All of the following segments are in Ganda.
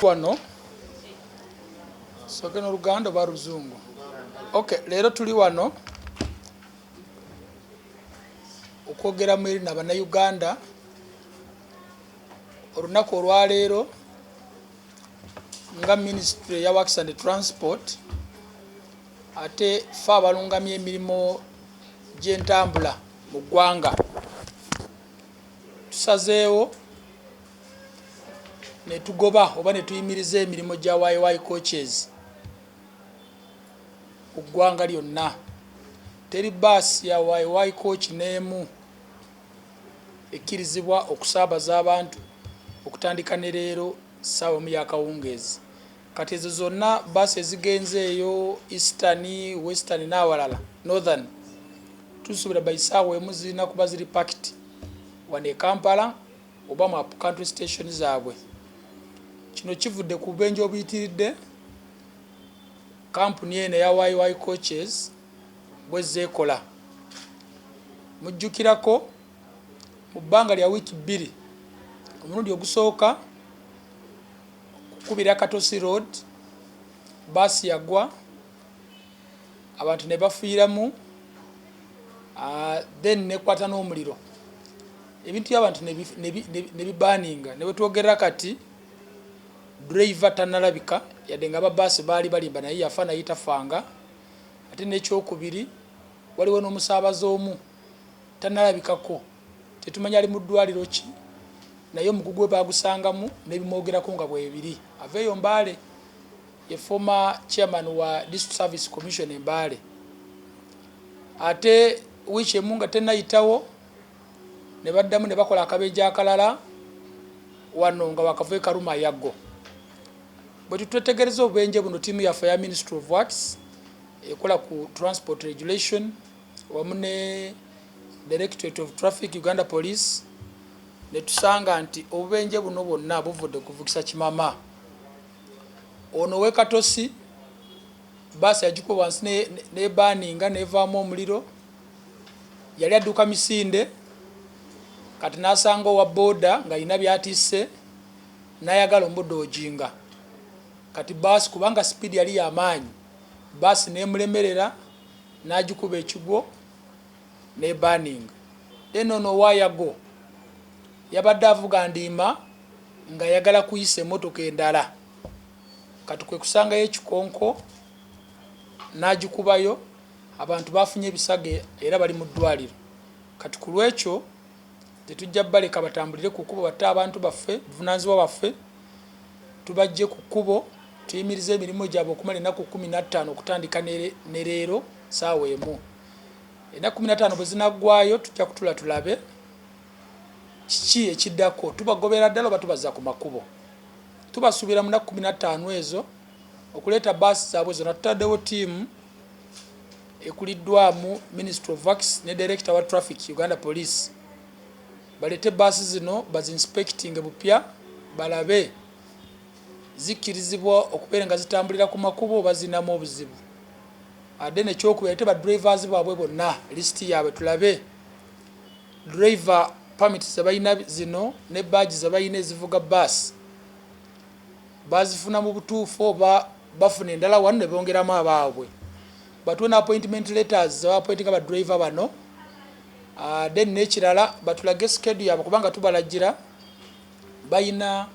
Wano soke n'Oluganda oba Luzungu. Okay, leero tuli wano okwogera mu erina bannayuganda olunaku olwaleero nga Ministry ya Works and Transport ate fe abalungamya emirimu gy'entambula mu ggwanga tusazeewo ne tugoba oba ne tuyimiriza emirimu gya YY coaches mu ggwanga lyonna. Teri baasi ya YY coach n'emu ekkirizibwa okusaabaza abantu okutandika ne leero ssaawa emu y'akawungeezi. Kati ezo zonna baasi ezigenze eyo Eastern, Western n'awalala Northern tusuubira by ssaawa emu zirina kuba ziri packed wano e Kampala oba mu country station zaabwe. Kino kivudde ku bubenje obuyitiridde kampuni eno ya YY coaches bwezzeekola. Mujjukirako mu bbanga lya wiiki 2 omulundi ogusooka kukubira Katosi Road baasi yagwa abantu ne bafiiramu then nekwata n'omuliro ebintu by'abantu ne bibaaninga. Ne bwetwogerera kati driver tannalabika yadde nga ababaasi baali balimba naye yafa naye tafanga. Ate n'ekyokubiri waliwo n'omusaabaze omu tannalabikako tetumanya ali mu ddwaliro ki naye omugugu we baagusangamu n'ebimwogerako nga bwebiri. Aveeyo Mbaale ye former chairman wa District Service Commission e Mbaale. Ate wiiki emu nga tennayitawo ne baddamu ne bakola akabeja akalala wano nga wakavuyo Karuma Yaggo. Bwe tutwetegereza obubenje buno ttiimu yaffe ya Ministry of Works ekola ku transport regulation wamu ne Directorate of Traffic Uganda Police ne tusanga nti obubenje buno bwonna buvudde kuvugisa kimama. Ono we Katosi baasi yagikuba wansi n'ebaaninga n'evaamu omuliro yali adduka misinde kati n'asanga owa booda ng'alina by'atisse n'ayagala omudojinga. Kati baasi kubanga speed yali y'amaanyi baasi n'emulemerera n'agikuba ekigwo n'ebaaninga. Ono waayago yabadde avuga ndiima nga yagala kuyisa emmotoka endala. Kati kwe kusangayo ekikonko n'agikubayo abantu bafunye ebisage era bali mu ddwaliro. Kati ku lwekyo tetujja baleka batambulire ku kkubo batte abantu baffe buvunaanyizibwa baffe tubajje ku kkubo tuyimiriza emirimu gyabwe okumala ennaku 15 okutandika ne leero ssaawa emu. Ennaku 15 bwe zinaggwayo tujja kutula tulabe kiki ekiddako tubagobera ddala oba tubaza ku makubo. Tubasuubira mu nnaku 15 ezo okuleeta baasi zaabwe zonna. Tutaddewo ttiimu ekuliddwamu Ministry of Works ne Director wa Traffic Uganda Police balete baasi zino bazinspecting bupya balabe zikkirizibwa okubeera nga zitambulira ku makubo oba zinamu obuzibu. Ate nekyokubiri ate badrivers baabwe bonna lisiti yaabwe tulabe driver permit zebalina zino ne badge zebalina ezivuga baasi bazifuna mu butuufu oba bafuna endala wano ne bongeramu abaabwe. Batuwe appointment letters z'abaappointinga badriver bano. Then n'ekirala batulage schedule yaabwe kubanga tubalagira balina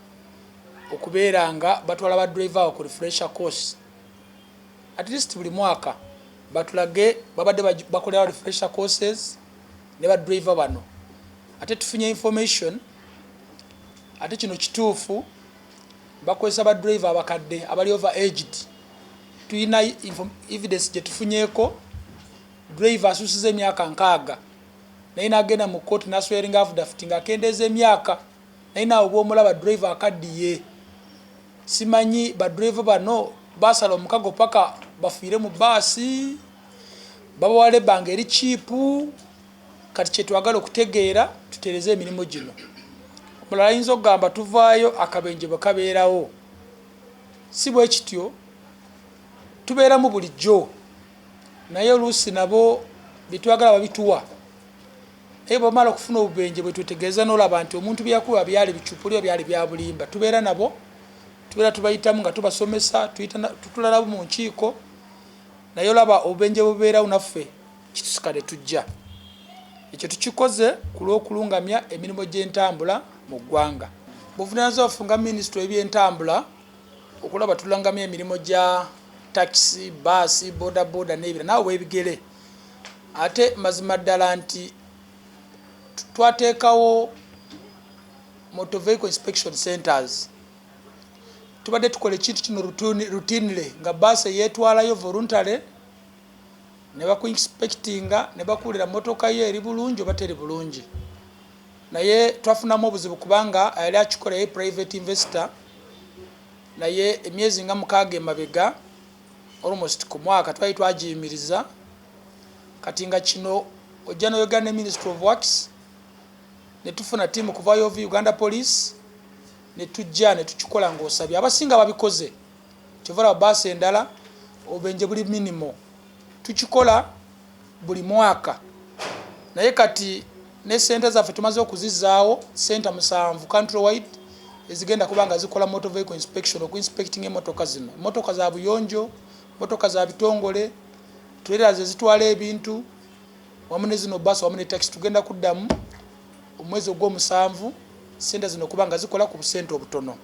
okubeera nga batwala badriver ku refresher course at least buli mwaka batulage babadde bakolera refresher courses ne badriver bano. Ate tufunye information ate kino kituufu bakozesa badriver abakadde abali over aged. Tuyina evidence gye tufunyeeko driver asusiza emyaka 6 naye n'agenda mu court n'aswearing affidavit ng'akendeeza emyaka naye naawe bw'omulaba driver akaddiye. Simanyi badriver bano basala omukago paka bafiire mu baasi babawala ebbanga eri chiipu. Kati kyetwagala okutegeera tutereze emirimu gino. Omulala ayinza okugamba tuvaayo akabenje bwe kabeerawo. Si bwe kityo tubeeramu bulijjo naye oluusi nabo bitwagala babituwa naye bwamala okufuna obubenje bwe twetegeeza n'olaba nti omuntu byakuba byali bicupulio byali bya bulimba tubeera nabo tubeera tubayitamu nga tubasomesa tutula nabo mu nkiiko naye olaba obubenje bubeerawo naffe kitusika ne tujja ekyo tukikoze ku lw'okulungamya emirimu gy'entambula mu ggwanga buvunaanyizibwa waffe nga minisitule y'ebyentambula okulaba tulungamya emirimu gya takisi baasi bodaboda n'ebira naawe weebigere ate mazima ddala nti twateekawo motor vehicle inspection centers tubadde tukola ekintu kino routinely nga baasi yeetwalayo voluntary ne bakuinspectinga ne bakuulira motoka yo eri bulungi oba teri bulungi naye twafunamu obuzibu kubanga yali akikola ye private investor naye emyezi nga 6 emabega almost ku mwaka twali twagiyimiriza kati nga kino ojja n'oyogera ne Ministry of Works ne tufuna tiimu kuvayo of Uganda Police ne tujja ne tukikola ng'osabye abasinga babikoze kyovala baasi endala obubenje buli minimo tukikola buli mwaka naye kati ne sente zaffe tumaze okuzizaawo sente 7 country wide ezigenda kubanga zikola motor vehicle inspection okuinspecting emotoka zino motoka za buyonjo motoka za bitongole trailers ezitwala ebintu wamu ne zino bus wamu ne taxi tugenda kuddamu omwezi ogw'omusanvu sente zino kubanga zikola ku busente obutono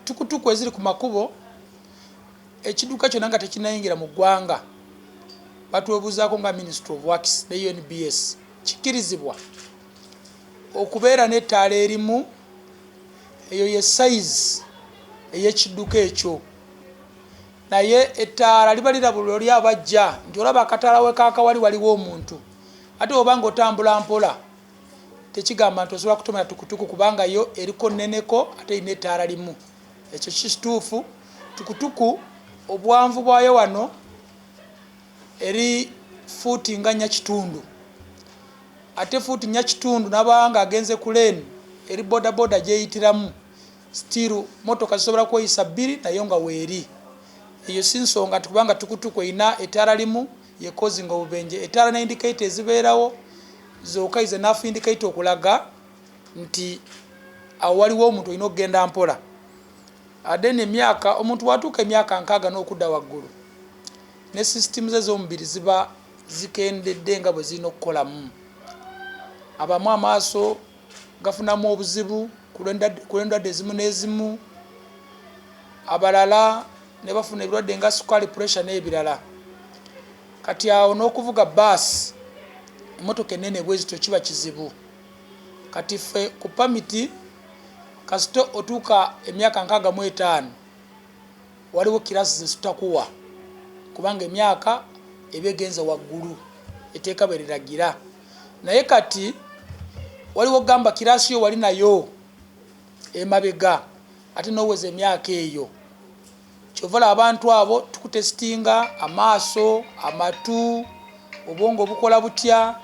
tukutuku eziri ku makubo ekiduka kyonna nga tekinayingira mu ggwanga batwebuuzaako nga Ministry of Works ne UNBS kikirizibwa okubeera n'ettaala erimu eyo ye size ey'ekidduka ekyo naye ettaala liba lirabulwa oli abajja nti olaba akataala we kaakawali waliwo omuntu ate obanga otambula mpola tekigamba nti osobola kutomera tukutuku kubanga yo eriko nneneko ate erina ettaala limu ekyo kituufu tukutuku obwanvu bwayo wano eri fuuti nga 4 kitundu ate fuuti 4 kitundu nabanga agenze ku lane eri bodaboda gyeyitiramu stiru motoka zisobola kweyisa 2 naye nga weeri eyo si nsonga nti kubanga tukutuku erina ettaala limu yekozi nga obubenje ettaala na indicator ezibeerawo zokka is enough indicator okulaga nti awo waliwo omuntu olina okugenda mpola ate n'emyaka omuntu watuuka emyaka 6 n'okudda waggulu ne system ze z'omubiri ziba zikendedde nga bwe zirina okukolamu abamu amaaso gafunamu obuzibu ku lw'endwadde ezimu n'ezimu abalala ne bafuna ebirwadde nga sukali pressure n'ebirala kati awo n'okuvuga baasi emotoka ennene bwezito kiba kizibu kati ffe ku pamiti kasito otuuka emyaka 65 waliwo kirasi zesitakuwa kubanga emyaka ebegenze waggulu eteeka beriragira naye kati waliwo gamba kirasi yo wali nayo emabega ate n'oweza emyaka eyo kyovala abantu abo tukutesitinga amaaso amatu obwongo obukola butya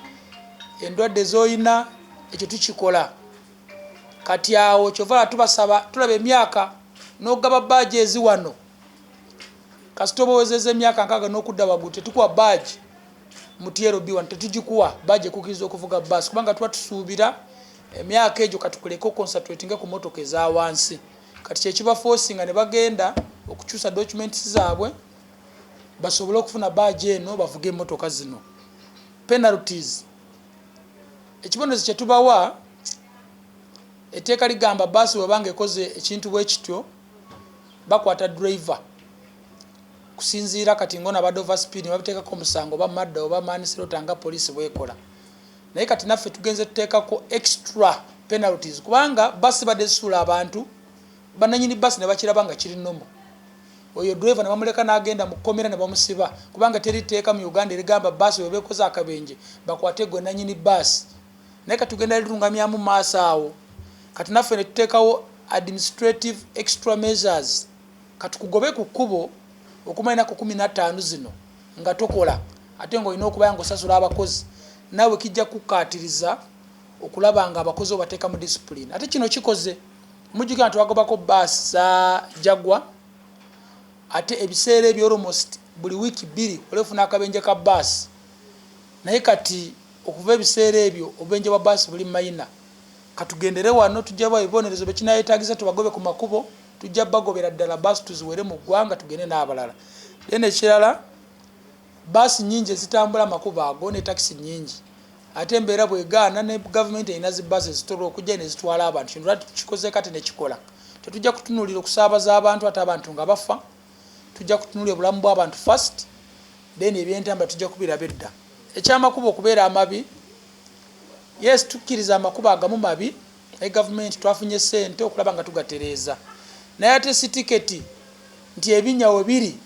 endwadde zoyina ekyo tukikola kati awo kyovala tubasaba tulaba emyaka n'ogaba baaji ezi wano kasita oba owezezza emyaka 6 n'okudda waggulu tetukuwa baaji mu TLB wano tetugikuwa baaji ekukiriza okuvuga baasi kubanga tuba tusuubira emyaka egyo katukuleko concentrating ku motoka eza wansi kati kyekiba forcinga ne bagenda okukyusa documents zaabwe basobole okufuna baaji eno bavuge emmotoka zino penalties ekibonezo kye tubawa etteeka ligamba baasi webanga ekoze ekintu bwe kityo bakwata driver kusinziira kati ngona abadde overspeed babiteekako omusango oba madda oba manisirota nga poliisi bwekola naye kati naffe tugenze tuteekako extra penalties kubanga baasi badde zisuula abantu bananyini baasi ne bakiraba nga kiri nomo oyo driver ne bamuleka n'agenda mu kkomera ne bamusiba kubanga teriteeka mu Uganda erigamba baasi webekoze akabenje bakwate gwe nanyini baasi naye kati tugenda lirungamyamu maaso awo kati naffe ne tuteekawo administrative extra measures kati kugobe ku kkubo okumalina ku 15 zino nga tokola ate ng'olina okuba ng'osasula abakozi naawe kijja kukaatiriza okulaba nga abakozi obateeka mu discipline ate kino kikoze mujjukira nti wagobako baasi za Jaguar ate ebiseera ebyo almost buli wiiki 2 olefuna akabenje ka baasi naye kati okuva ebiseera ebyo obubenje bwa baasi buli mayina katugendere wano tujja ba ebibonerezo bekinayetaagisa tubagobe ku makubo tujja bagobera ddala baasi tuziwere mu ggwanga tugende n'abalala then ekirala baasi nyingi ezitambula amakubo ago ne takisi nyingi ate embeera bwegaana ne gavumenti erina zibaasi ezitola okujja nezitwala abantu kintu lwaki tukikoze kati nekikola tetujja kutunuulira okusaabaza abantu ate abantu nga bafa tujja kutunuulira obulamu bw'abantu first then ebyentambula tujja kubiraba edda ekyamakubo okubeera amabi yes tukkiriza amakubo agamu mabi ne gavumenti twafunye ssente okulaba nga tugatereeza naye ate si tiketi nti ebinyawo biri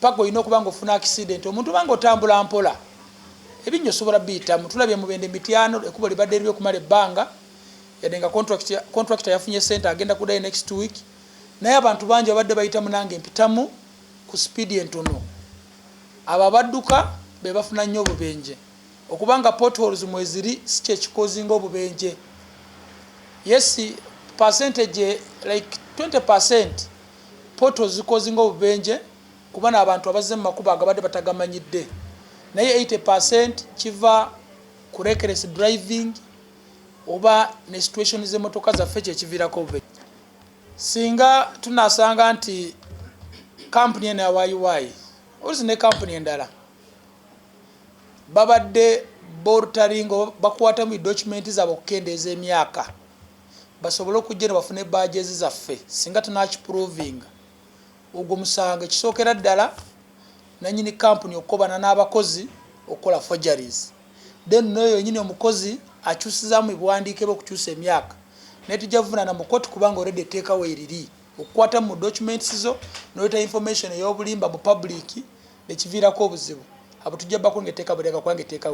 paka olina okuba nga ofuna accident omuntu banga otambula mpola ebinyo osobola biyitamu tulabye mubende mityano ekubo libadde eribye okumala ebbanga yadde nga contractor yafunye ssente agenda kudayo next week naye abantu bangi babadde bayitamu nange mpitamu ku speedi entono abo abadduka be bafuna nnyo obubenje okubanga potholes mweziri si kyekikozinga obubenje yes percentage like 20% potholes zikozinga obubenje kuba n'abantu abazze mu makubo agabadde batagamanyidde naye 80% kiva ku reckless driving oba ne situation z'emmotoka zaffe kyekiviirako obubenje singa tunasanga nti kampuni eno yawayiwayi olusi ne kampuni endala babadde boltaringo bakwatamu document zaabwe okukendeeza emyaka basobole okujja ne bafune badges zaffe singa tunakiprovinga ogwo musango ekisookera ddala nanyini kampuni okukobana n'abakozi okukola forgeries then noyo nyini omukozi akyusizaamu ebiwandiike bwe okukyusa emyaka naye tujja kuvunaana mu kkooti kubanga already etteekawo eriri okukwata mu documents zo noleeta information ey'obulimba mu public nekiviirako obuzibu abo tujja bakunga etteeka buleka kubanga etteeka